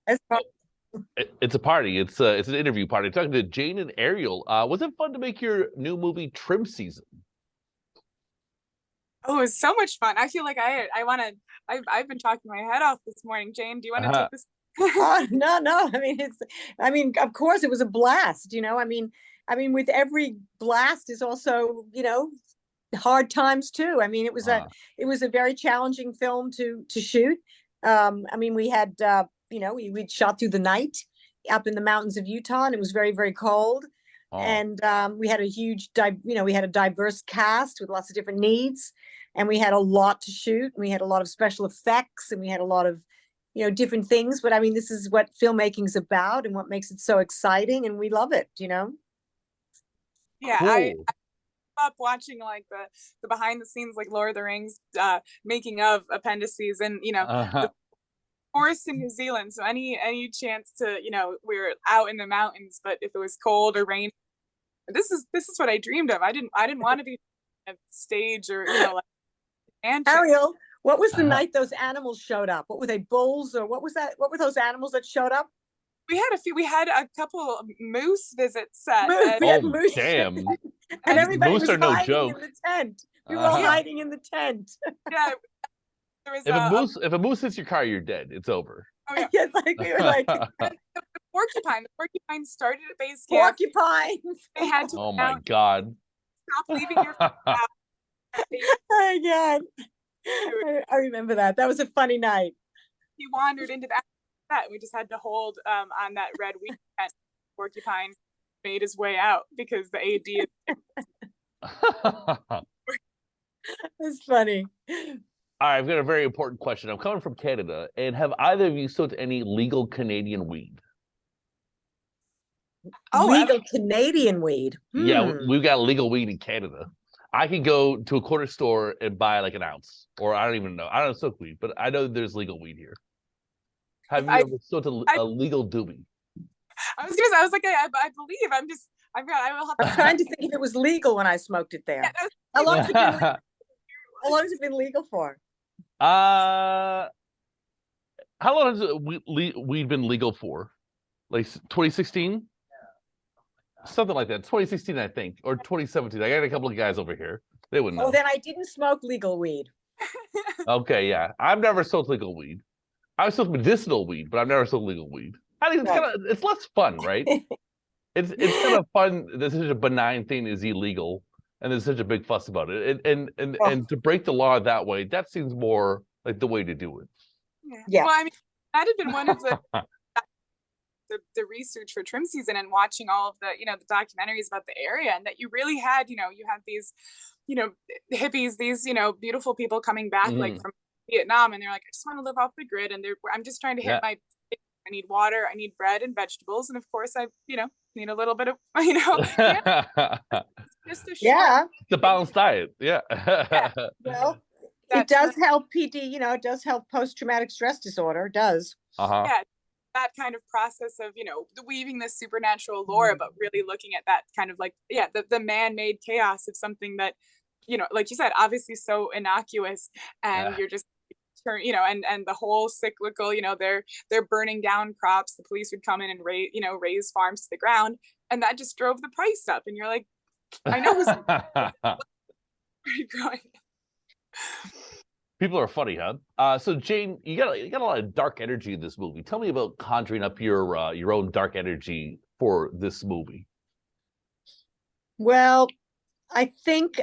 That's It's a party. It's an interview party. Talking to Jane and Ariel. Was it fun to make your new movie Trim Season? Oh, it was so much fun. I feel like I want to. I've been talking my head off this morning. Jane, do you want to Uh-huh. take this? oh no, no. Of course it was a blast, with every blast is also, hard times too. Uh, It was a very challenging film to shoot. We had we shot through the night up in the mountains of Utah, and it was very, very cold. oh, And we had a we had a diverse cast with lots of different needs, and we had a lot to shoot. We had a lot of special effects, and we had a lot of different things. But this is what filmmaking's about, and what makes it so exciting, and we love it. Yeah, I cool. up watching like the behind the scenes like Lord of the Rings making of appendices and Uh-huh. the forest in New Zealand. So any chance to we're out in the mountains, but if it was cold or rain, this is what I dreamed of. I didn't want to be on a stage or like mansion. Ariel, what was the night those animals showed up? What were they, bulls, or what was that? What were those animals that showed up? We had a couple Moose. at We had Oh, moose, damn. and everybody Moose was are no hiding in joke. the tent. We were all Uh-huh. hiding in the tent. yeah, there was If a moose hits your car, you're dead. It's over. oh yeah, Yes, like we were like the porcupine started at base camp. porcupines. They had to Oh go my out, God. stop leaving your house. Oh my God. I remember that. That was a funny night. He wandered into that. We just had to hold on that red weekend. Porcupine made his way out because the AD It's funny. All right, I've got a very important question. I'm coming from Canada, and have either of you smoked any legal Canadian weed? Oh, Legal Canadian weed. Yeah, we've got legal weed in Canada. I can go to a corner store and buy like an ounce, or I don't even know. I don't smoke weed, but I know there's legal weed here. Have you I, ever smoked I a legal doobie? I was gonna say I was like I believe I will have I'm to trying to think if it was legal when I smoked it yeah, there. How long has it been? uh, How long has it been legal for? how long has weed been legal for? Like 2016? Something like that. 2016, I think, or 2017. I got a couple of guys over here. They wouldn't Oh, know. then I didn't smoke legal weed. Okay, yeah. I've never smoked legal weed. I've smoked medicinal weed, but I've never smoked legal weed. I think Right. it's less fun, right? It's kind of fun that such a benign thing is illegal, and there's such a big fuss about it. Oh, And to break the law that way, that seems more like the way to do it. yeah. yeah. Well, I mean that had been one of the research for trim season and watching all of the the documentaries about the area, and that you really had you have these hippies, these beautiful people coming back like Mhm. from Vietnam, and they're like, I just want to live off the grid, and I'm just trying to hit Yeah. my I need water, I need bread and vegetables, and of course I need a little bit of yeah, just a short Yeah. The balanced diet. Yeah. yeah Well, it that does help PD, it does help post-traumatic stress disorder. It does. Uh-huh. yeah that kind of process of weaving this supernatural lore, but really looking at that kind of like the man-made chaos of something that like you said, obviously so innocuous, and Yeah. you're just and the whole cyclical, they're burning down crops, the police would come in and raise farms to the ground, and that just drove the price up, and you're like, I know who's growing. People are funny, huh? So Jane, you got a lot of dark energy in this movie. Tell me about conjuring up your own dark energy for this movie. Well, I think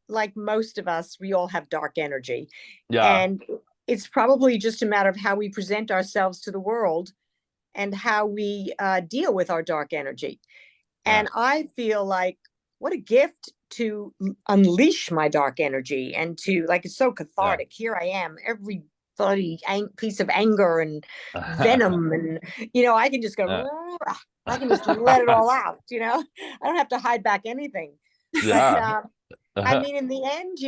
like most of us, we all have dark energy. Yeah. And it's probably just a matter of how we present ourselves to the world and how we deal with our dark energy. Yeah. And I feel like what a gift to unleash my dark energy and to like it's so Yeah. cathartic. Here I am, every bloody piece of anger and venom, and I can just go. Yeah. I can just let it all out. I don't have to hide back anything. But Yeah. in the end,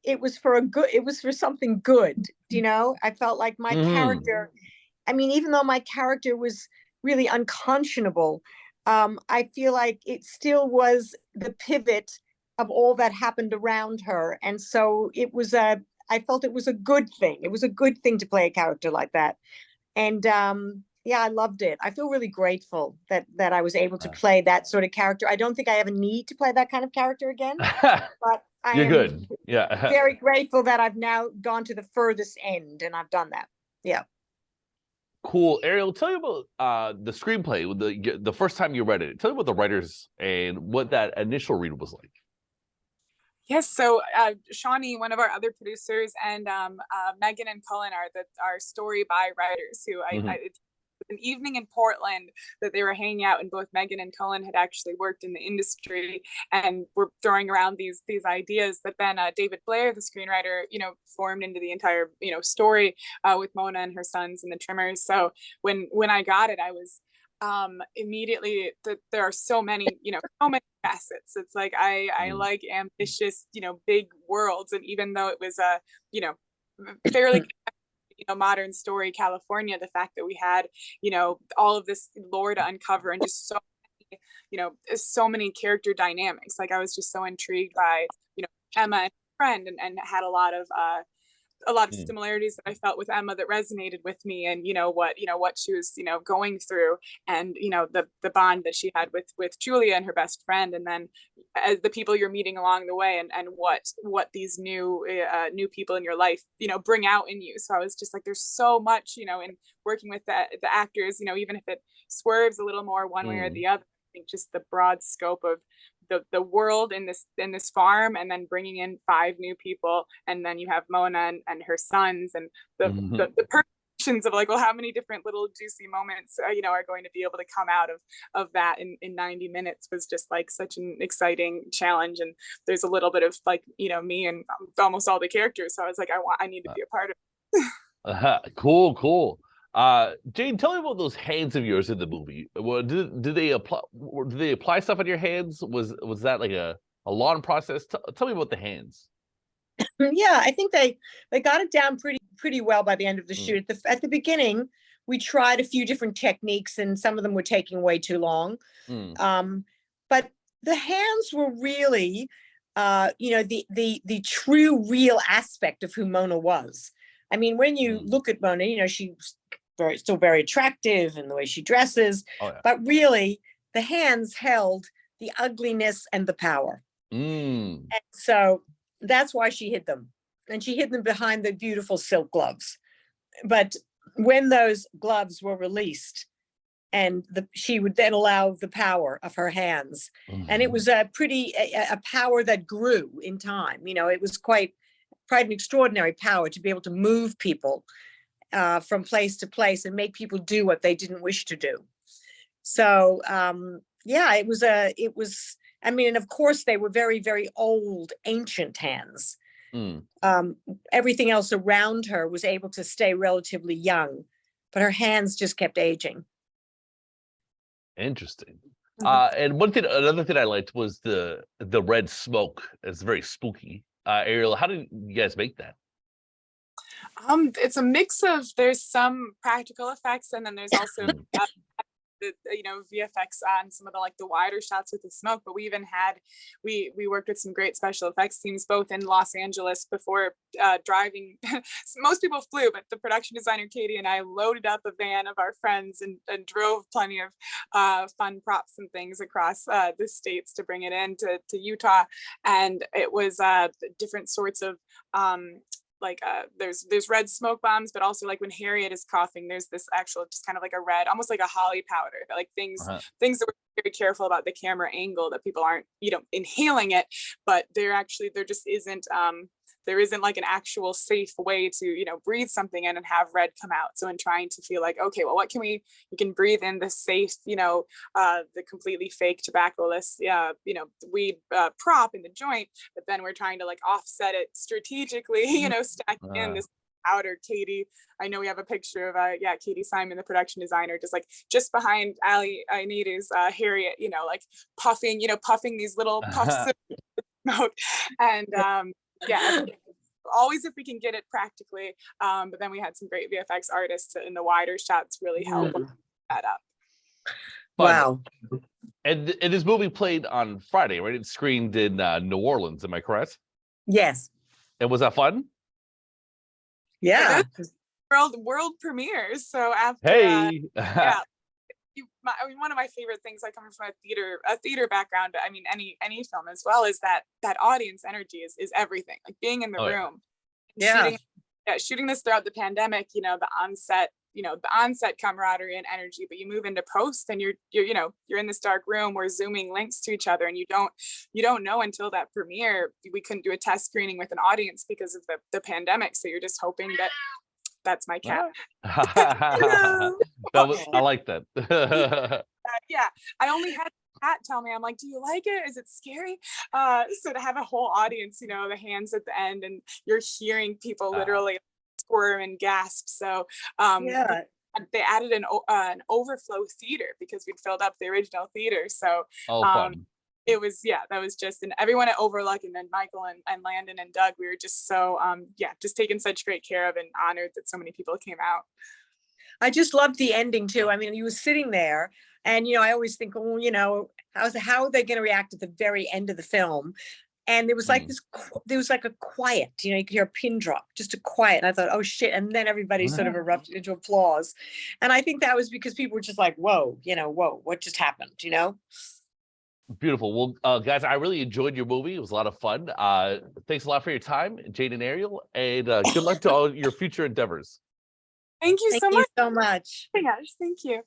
it was for a good. It was for something good. I felt like my Mhm. character. Even though my character was really unconscionable, I feel like it still was the pivot of all that happened around her. And so I felt it was a good thing. It was a good thing to play a character like that. And Yeah, I loved it. I feel really grateful that I was able to play that sort of character. I don't think I ever need to play that kind of character again, but I You're am good. Yeah. very grateful that I've now gone to the furthest end and I've done that. Yeah. Cool. Ariel, tell me about the screenplay with the first time you read it. Tell me about the writers and what that initial read was like. Yes, so Shawnee, one of our other producers, and Megan and Cullen are our story by writers who it's an evening in Portland that they were hanging out, and both Megan and Cullen had actually worked in the industry and were throwing around these ideas that then David Blair, the screenwriter, formed into the entire story with Mona and her sons and the Trimmers. So when I got it, I was immediately there are so many facets. It's like I like ambitious big worlds, and even though it was a fairly modern story California, the fact that we had all of this lore to uncover and just so many character dynamics, like I was just so intrigued by Emma and her friend, and had a lot of similarities that I felt with Emma that resonated with me, and what she was going through, and the bond that she had with Julia and her best friend, and then as the people you're meeting along the way, and what these new people in your life bring out in you. So I was just like, there's so much in working with the actors, even if it swerves a little more one way or the other. I think just the broad scope of the world in this farm, and then bringing in 5 new people, and then you have Mona and her sons, and the perceptions of like, well, how many different little juicy moments are going to be able to come out of that in 90 minutes was just like such an exciting challenge. And there's a little bit of like me and almost all the characters, so I was like, I need to be a part of it. Cool. Jane, tell me about those hands of yours in the movie. Well, did they apply stuff on your hands? Was that like a long process? Tell me about the hands. Yeah, I think they got it down pretty well by the end of the shoot. At the beginning, we tried a few different techniques, and some of them were taking way too long. But the hands were really, the true, real aspect of who Mona was. I mean, when you look at Mona, she's still very attractive in the way she dresses, but really the hands held the ugliness and the power. And so that's why she hid them, and she hid them behind the beautiful silk gloves. But when those gloves were released, and she would then allow the power of her hands, and it was a power that grew in time. It was quite an extraordinary power to be able to move people from place to place and make people do what they didn't wish to do. So it was. I mean, and of course they were very, very old, ancient hands. Everything else around her was able to stay relatively young, but her hands just kept aging. Interesting. And another thing I liked was the red smoke. It's very spooky. Ariel, how did you guys make that? It's a mix of, there's some practical effects, and then there's also the VFX on some of the wider shots with the smoke. But we even had we worked with some great special effects teams both in Los Angeles before driving. Most people flew, but the production designer Katie and I loaded up a van of our friends and drove plenty of fun props and things across the states to bring it in to Utah. And it was different sorts of there's red smoke bombs, but also like when Harriet is coughing, there's this actual just kind of like a red, almost like a holly powder, like things that we're very careful about the camera angle, that people aren't inhaling it, but there just isn't there isn't like an actual safe way to breathe something in and have red come out. So in trying to feel like, okay, well, what can we can breathe in the safe the completely fake tobacco-less weed prop in the joint, but then we're trying to like offset it strategically, stacking in this powder. Katie, I know we have a picture of Katie Simon, the production designer, just behind Ali Ainidu's Harriet, like puffing these little puffs of smoke. And always if we can get it practically, but then we had some great VFX artists in the wider shots really help that up. Wow. And this movie played on Friday, right? It screened in New Orleans, am I correct? Yes. And was that fun? Yeah. world premieres. So after Hey. yeah, I mean, one of my favorite things, I come from a theater background, but I mean any film as well, is that audience energy is everything. Like being in the Oh, yeah. room, Yeah. shooting this throughout the pandemic, the onset camaraderie and energy, but you move into post and you're in this dark room where Zooming links to each other, and you don't know until that premiere. We couldn't do a test screening with an audience because of the pandemic. So you're just hoping that that's my cat. I like that. Yeah, I only had the cat tell me, I'm like, do you like it? Is it scary? So to have a whole audience, the hands at the end, and you're hearing people literally squirm and gasp. So Yeah. they added an overflow theater because we'd filled up the original theater. So Fun. it was, that was just, and everyone at Overlook, and then Michael and Landon and Doug, we were just so just taken such great care of, and honored that so many people came out. I just loved the ending too. I mean, you were sitting there, and I always think, oh, how are they going to react at the very end of the film? And there was like there was like a quiet, you could hear a pin drop, just a quiet. And I thought, oh shit. And then everybody sort of erupted into applause. And I think that was because people were just like, whoa, whoa, what just happened, Beautiful. Well, guys, I really enjoyed your movie. It was a lot of fun. Thanks a lot for your time, Jane and Ariel, and good luck to all your future endeavors. Thank you Thank so you much. so much. Oh my gosh, thank you.